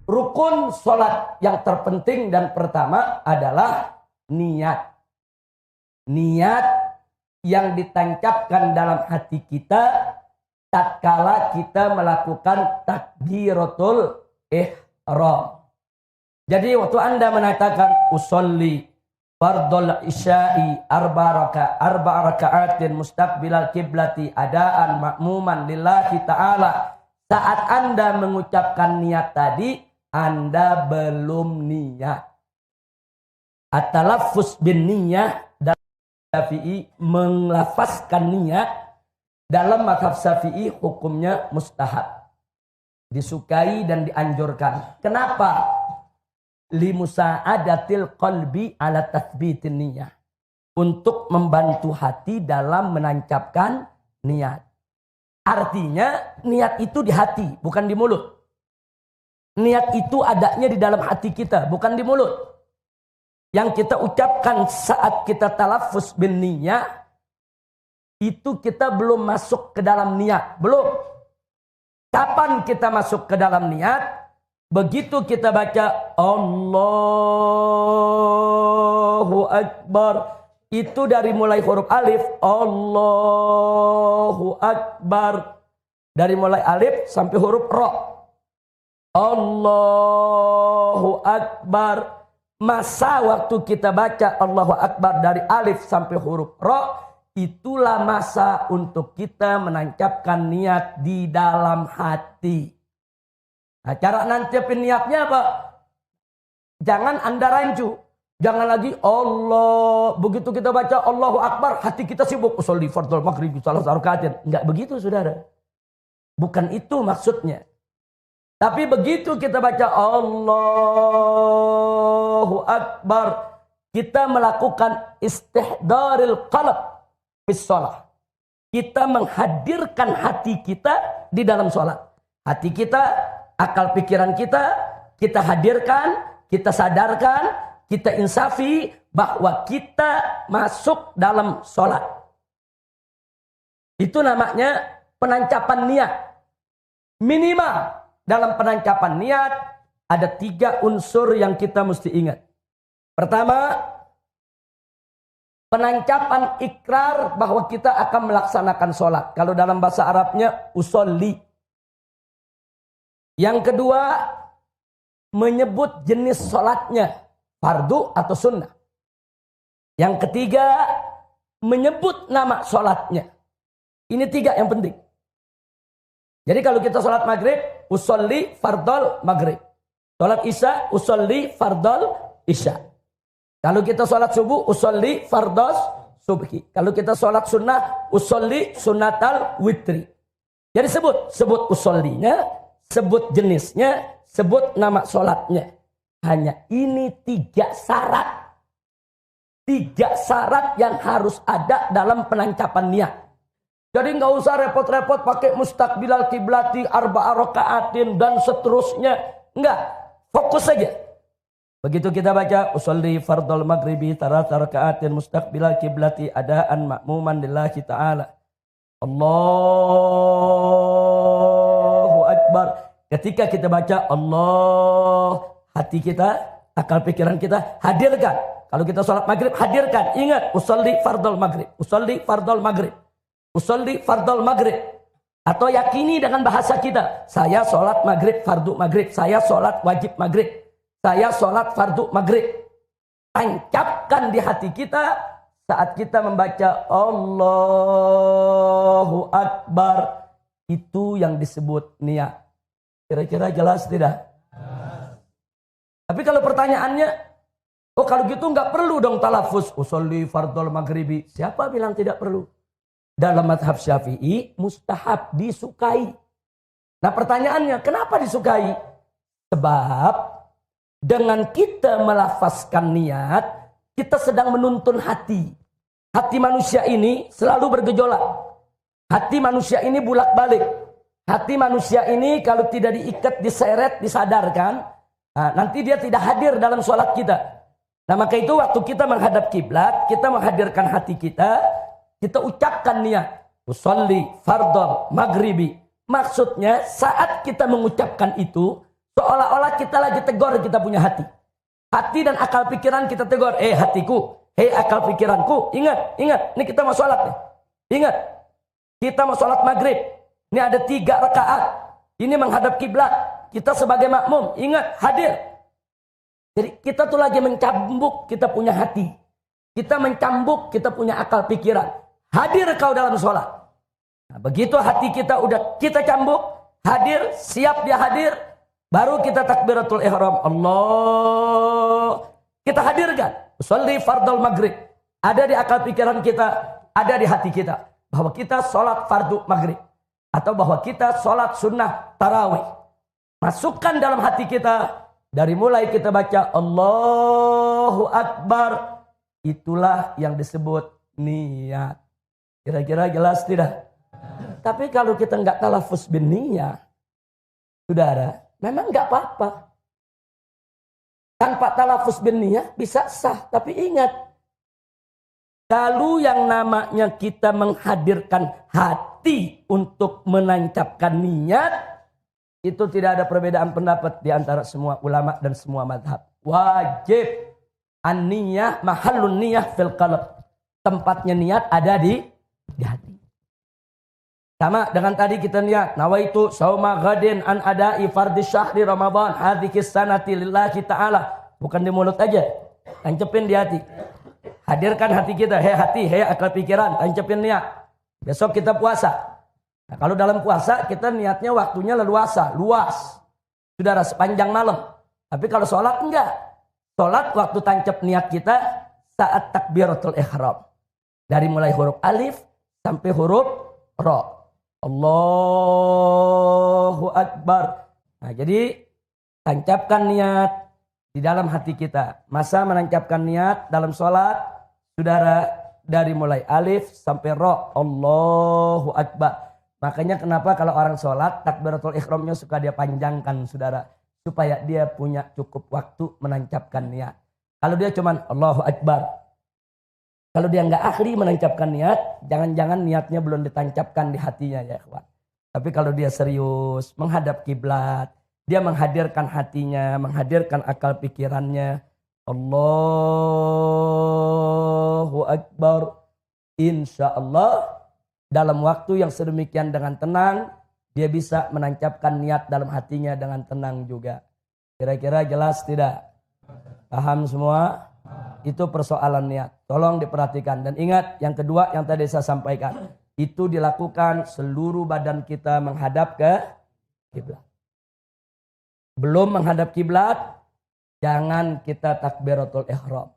Rukun sholat yang terpenting dan pertama adalah niat. Niat yang ditancapkan dalam hati kita tatkala kita melakukan takbiratul ihram. Jadi waktu Anda mengatakan usolli fardul isya'i arba raka'atin mustaqbilal kiblati adaan ma'muman lillahi ta'ala. Saat Anda mengucapkan niat tadi, Anda belum niat. At-talaffuz bin niyah dalam Syafi'i, melafazkan niat dalam mazhab Syafi'i hukumnya mustahab. Disukai dan dianjurkan. Kenapa? Limusa'adatil qalbi ala tathbitin niyah. Untuk membantu hati dalam menancapkan niat. Artinya niat itu di hati, bukan di mulut. Niat itu adanya di dalam hati kita, bukan di mulut. Yang kita ucapkan saat kita talaffuz bin niyah, itu kita belum masuk ke dalam niat. Belum. Kapan kita masuk ke dalam niat? Begitu kita baca Allahu Akbar. Itu dari mulai huruf alif. Allahu Akbar. Dari mulai alif sampai huruf ro. Allahu Akbar. Masa waktu kita baca Allahu Akbar dari alif sampai huruf ro, itulah masa untuk kita menancapkan niat di dalam hati. Nah, cara nancapin niatnya apa? Jangan Anda rancu. Jangan lagi Allah. Begitu kita baca Allahu Akbar, hati kita sibuk. Usolli fardul maghrib salah rakaatin. Enggak begitu, saudara. Bukan itu maksudnya. Tapi begitu kita baca Allahu Akbar, kita melakukan istihdaril qalb bis shalah. Kita menghadirkan hati kita di dalam sholat. Hati kita, akal pikiran kita hadirkan, kita sadarkan, kita insafi bahwa kita masuk dalam sholat. Itu namanya penancapan niat. Minimal dalam penancapan niat ada 3 unsur yang kita mesti ingat. Pertama, penancapan ikrar bahwa kita akan melaksanakan sholat. Kalau dalam bahasa Arabnya usolli. Yang kedua, menyebut jenis sholatnya, fardu atau sunnah. Yang ketiga, menyebut nama sholatnya. Ini 3 yang penting. Jadi kalau kita sholat maghrib, usolli fardol maghrib. Sholat isya, usolli fardol isya. Kalau kita sholat subuh, usolli fardos subhi. Kalau kita sholat sunnah, usolli sunnatal witri. Jadi sebut usollinya, sebut jenisnya, sebut nama sholatnya. Hanya ini 3 syarat. 3 syarat yang harus ada dalam penancapan niat. Jadi nggak usah repot-repot pakai mustaqbilal kiblati arba rakaatin dan seterusnya. Enggak, fokus saja. Begitu kita baca usolli fardul maghribi tarata rakaatin mustaqbilal kiblati adaan ma'muman lillahi ta'ala. Allahu Akbar. Ketika kita baca Allah, hati kita, akal pikiran kita hadirkan. Kalau kita sholat maghrib, hadirkan. Ingat, usolli fardul maghrib. Usolli fardul maghrib. Usolli fardul maghrib. Atau yakini dengan bahasa kita. Saya sholat maghrib, fardu maghrib. Saya sholat wajib maghrib. Saya sholat fardu maghrib. Tancapkan di hati kita saat kita membaca Allahu Akbar. Itu yang disebut niat. Kira-kira jelas tidak? Tapi kalau pertanyaannya, oh kalau gitu nggak perlu dong talafuz. Usolli fardul maghribi. Siapa bilang tidak perlu? Dalam mazhab Syafi'i mustahab, disukai. Nah pertanyaannya, kenapa disukai? Sebab dengan kita melafazkan niat, kita sedang menuntun hati. Hati manusia ini selalu bergejolak. Hati manusia ini bulak-balik. Hati manusia ini kalau tidak diikat, diseret, disadarkan, nanti dia tidak hadir dalam sholat kita. Nah maka itu waktu kita menghadap kiblat, kita menghadirkan hati kita ucapkan niat. Usolli fardol maghribi. Maksudnya saat kita mengucapkan itu, Seolah-olah kita lagi tegur kita punya hati. Hati dan akal pikiran kita tegur. Hatiku, akal pikiranku. Ingat. Ini kita mau sholat nih. Ingat. Kita mau sholat maghrib. Ini ada 3 rakaat. Ini menghadap kiblat. Kita sebagai makmum. Ingat, hadir. Jadi kita tuh lagi mencambuk kita punya hati. Kita mencambuk kita punya akal pikiran. Hadir kau dalam sholat. Nah, begitu hati kita udah kita cambuk. Hadir, siap dia hadir. Baru kita takbiratul ihram. Allah. Kita hadirkan. Usolli fardal maghrib. Ada di akal pikiran kita. Ada di hati kita. Bahwa kita sholat fardu maghrib. Atau bahwa kita sholat sunnah tarawih. Masukkan dalam hati kita. Dari mulai kita baca Allahu Akbar. Itulah yang disebut niat. Kira-kira jelas tidak? Tapi kalau kita nggak talafuz bin niyah. Saudara. Memang nggak apa-apa. Tanpa talafuz bin niyah bisa sah. Tapi ingat. Kalau yang namanya kita menghadirkan hati untuk menancapkan niat. Itu tidak ada perbedaan pendapat di antara semua ulama dan semua madhab. Wajib. An-niyah mahallun niyah fil qalb. Tempatnya niat ada di hati. Sama dengan tadi kita lihat nawaitu sauma ghadin an ada'i fardhi syahri Ramadan hadhihi sanati lillahi ta'ala. Bukan di mulut aja. Tancepin di hati. Hadirkan hati kita. Hati, akal pikiran. Tancepin niat. Besok kita puasa. Nah, kalau dalam puasa kita niatnya waktunya leluasa. Luas. Saudara sepanjang malam. Tapi kalau sholat enggak. Sholat waktu tancap niat kita saat takbiratul ihram. Dari mulai huruf alif sampai huruf ra. Allahu Akbar. Nah, jadi tancapkan niat di dalam hati kita. Masa menancapkan niat dalam sholat, saudara, dari mulai alif sampai ra. Allahu Akbar. Makanya kenapa kalau orang sholat, takbiratul ihramnya suka dia panjangkan, saudara. Supaya dia punya cukup waktu menancapkan niat. Kalau dia cuman Allahu Akbar. Kalau dia nggak ahli menancapkan niat, jangan-jangan niatnya belum ditancapkan di hatinya ya kawan. Tapi kalau dia serius menghadap kiblat, dia menghadirkan hatinya, menghadirkan akal pikirannya. Allahu Akbar. Insya Allah dalam waktu yang sedemikian dengan tenang, dia bisa menancapkan niat dalam hatinya dengan tenang juga. Kira-kira jelas tidak? Paham semua? Itu persoalan niat. Tolong diperhatikan. Dan ingat yang kedua yang tadi saya sampaikan. Itu dilakukan seluruh badan kita menghadap ke kiblat. Belum menghadap kiblat. Jangan kita takbiratul ihram.